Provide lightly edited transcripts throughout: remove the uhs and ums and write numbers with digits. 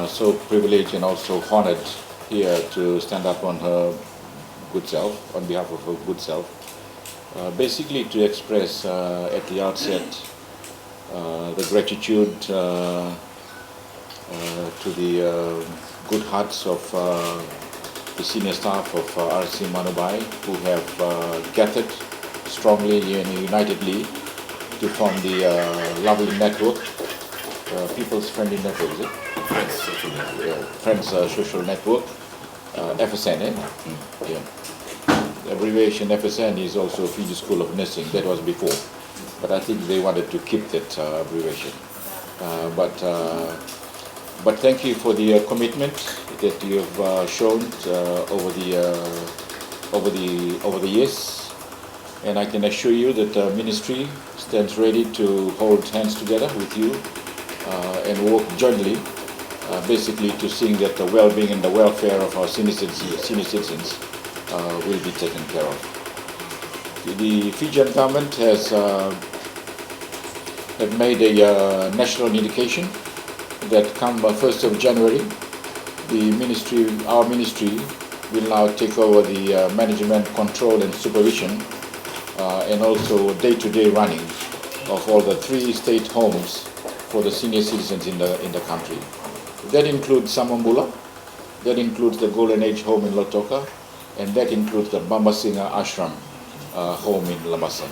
so privileged and also honored here to stand up on her good self, on behalf of her good self. Basically to express at the outset the gratitude to the good hearts of the senior staff of RC Manubai, who have gathered strongly and unitedly to form the lovely network, People's Friendly Network, is it? Friends Social Network. Yeah, Friends Social Network, FSN, eh? Yeah. The abbreviation FSN is also Fiji School of Nursing, that was before. But I think they wanted to keep that abbreviation. But thank you for the commitment that you have shown over the years. And I can assure you that the ministry stands ready to hold hands together with you and work jointly, basically to see that the well-being and the welfare of our senior citizens will be taken care of. The Fijian government has have made a national indication that come 1st of January, our ministry will now take over the management, control and supervision and also day-to-day running of all the 3 state homes for the senior citizens in the country. That includes Samambula, that includes the Golden Age home in Lautoka, and that includes the Bambasinga Ashram home in Lamasan.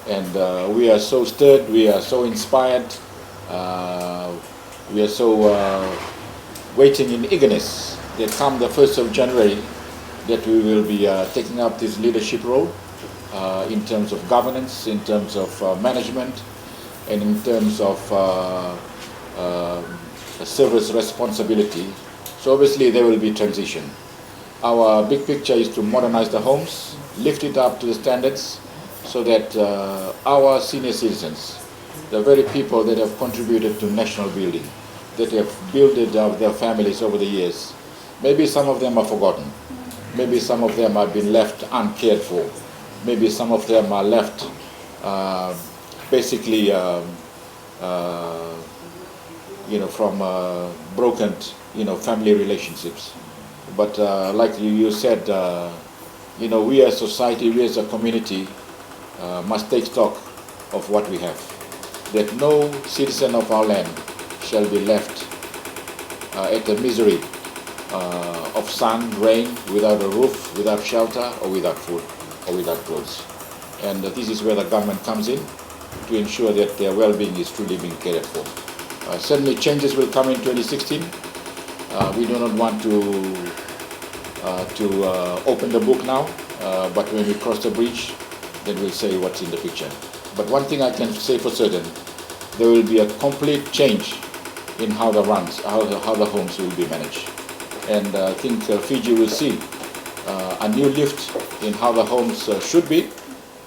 And we are so stirred, we are so inspired, we are so waiting in eagerness that come the 1st of January that we will be taking up this leadership role in terms of governance, in terms of management, and in terms of service responsibility. So obviously there will be transition. Our big picture is to modernize the homes, lift it up to the standards so that our senior citizens, the very people that have contributed to national building, that have built their families over the years, maybe some of them are forgotten, maybe some of them have been left uncared for, maybe some of them are left basically from broken family relationships. But like you said, we as a society, we as a community must take stock of what we have. That no citizen of our land shall be left at the misery of sun, rain, without a roof, without shelter, or without food, or without clothes. And this is where the government comes in to ensure that their well-being is truly being cared for. Certainly changes will come in 2016. We do not want to open the book now, but when we cross the bridge, then we'll say what's in the picture. But one thing I can say for certain, there will be a complete change in how the homes will be managed. And I think Fiji will see a new lift in how the homes should be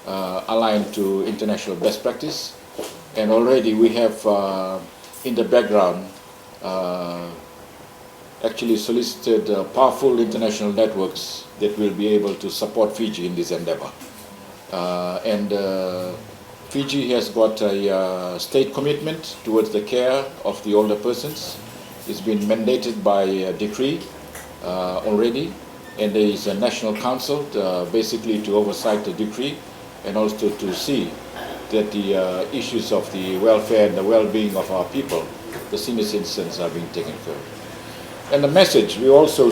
aligned to international best practice. And already we have in the background actually solicited powerful international networks that will be able to support Fiji in this endeavor. Fiji has got a state commitment towards the care of the older persons. It's been mandated by a decree already, and there is a national council basically to oversight the decree and also to see that the issues of the welfare and the well-being of our people, the senior citizens, are being taken care of. And the message we also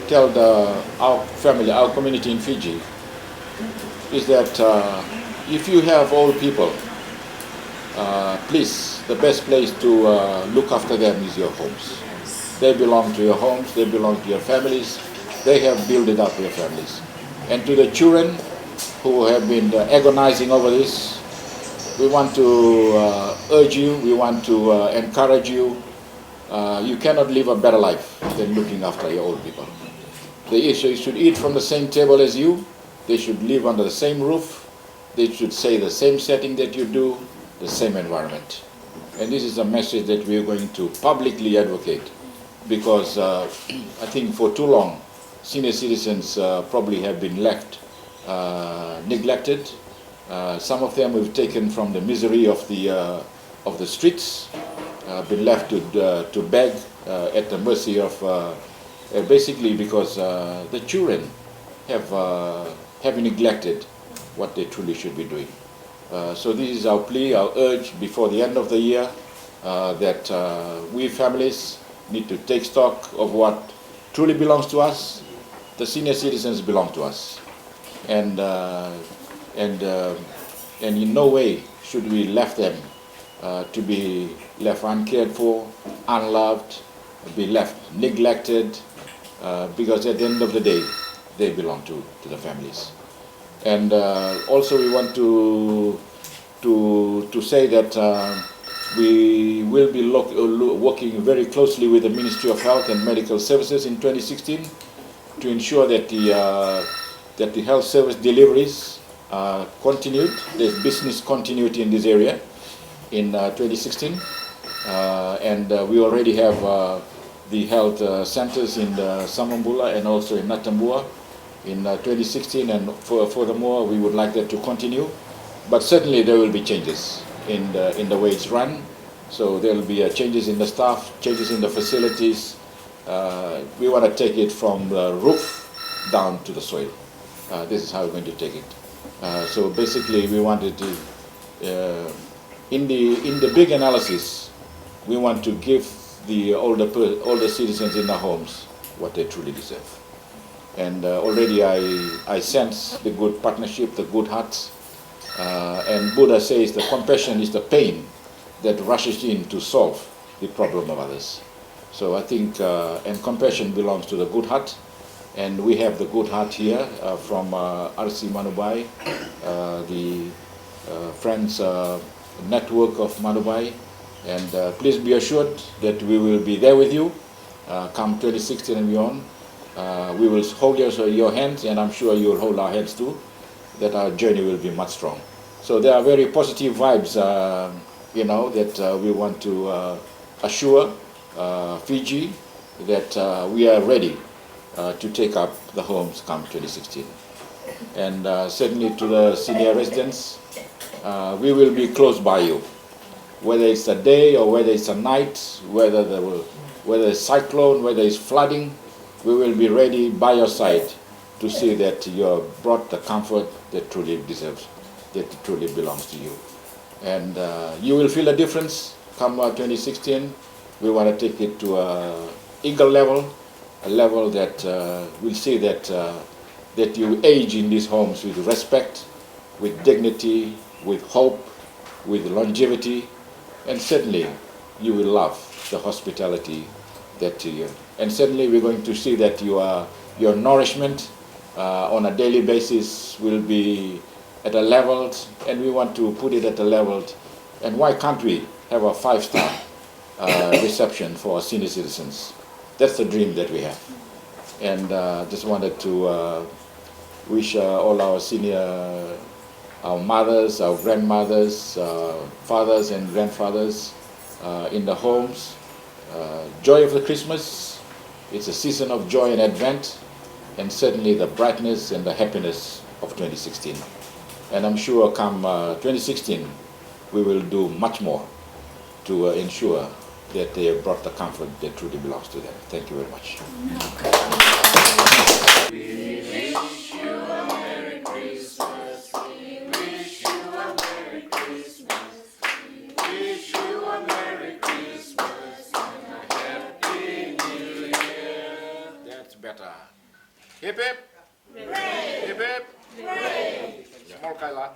tell our family, our community in Fiji, is that if you have old people, please, the best place to look after them is your homes. They belong to your homes, they belong to your families, they have built it up for your families. And to the children who have been agonizing over this, we want to urge you, we want to encourage you. You cannot live a better life than looking after your old people. They should eat from the same table as you, they should live under the same roof, they should say the same setting that you do, the same environment. And this is a message that we are going to publicly advocate, because I think for too long senior citizens probably have been left neglected. Some of them we've taken from the misery of the streets been left to beg at the mercy of basically because the children have neglected what they truly should be doing. So this is our plea, our urge before the end of the year that we families need to take stock of what truly belongs to us. The senior citizens belong to us, and in no way should we left them to be left uncared for, unloved, be left neglected, because at the end of the day, they belong to the families. And also we want to say that we will be working very closely with the Ministry of Health and Medical Services in 2016 to ensure that the health service deliveries continued. There's business continuity in this area in 2016, and we already have the health centers in Samambula and also in Natambua in 2016, and furthermore we would like that to continue. But certainly there will be changes in the way it's run. So there will be changes in the staff, changes in the facilities. We want to take it from the roof down to the soil. This is how we're going to take it. So basically we wanted to, in the big analysis, we want to give the older citizens in the homes what they truly deserve. And already I sense the good partnership, the good hearts. And Buddha says the compassion is the pain that rushes in to solve the problem of others. So I think, and compassion belongs to the good heart. And we have the good heart here from RC Manubai, the Friends Network of Manubai. And please be assured that we will be there with you come 2016 and beyond. We will hold your hands, and I'm sure you will hold our hands too, that our journey will be much strong. So there are very positive vibes, that we want to assure Fiji that we are ready to take up the homes come 2016. And certainly to the senior residents, we will be close by you. Whether it's a day or whether it's a night, whether it's cyclone, whether it's flooding, we will be ready by your side to see that you have brought the comfort that truly deserves, that truly belongs to you. And you will feel a difference come 2016. We want to take it to an eagle level, a level that will see that you age in these homes with respect, with dignity, with hope, with longevity, and certainly you will love the hospitality that you have. And certainly we're going to see that your nourishment on a daily basis will be at a level, and we want to put it at a level. And why can't we have a 5-star reception for our senior citizens? That's the dream that we have. And just wanted to wish all our senior, our mothers, our grandmothers, fathers and grandfathers in the homes, joy of the Christmas. It's a season of joy and advent, and certainly the brightness and the happiness of 2016. And I'm sure come 2016, we will do much more to ensure that they have brought the comfort that truly belongs to them. Thank you very much. We wish you a Merry Christmas. We wish you a Merry Christmas. We wish you a Merry Christmas and a Happy New Year. That's better. Hip hip. Hooray! Hip hip. Hooray! Small Kaila.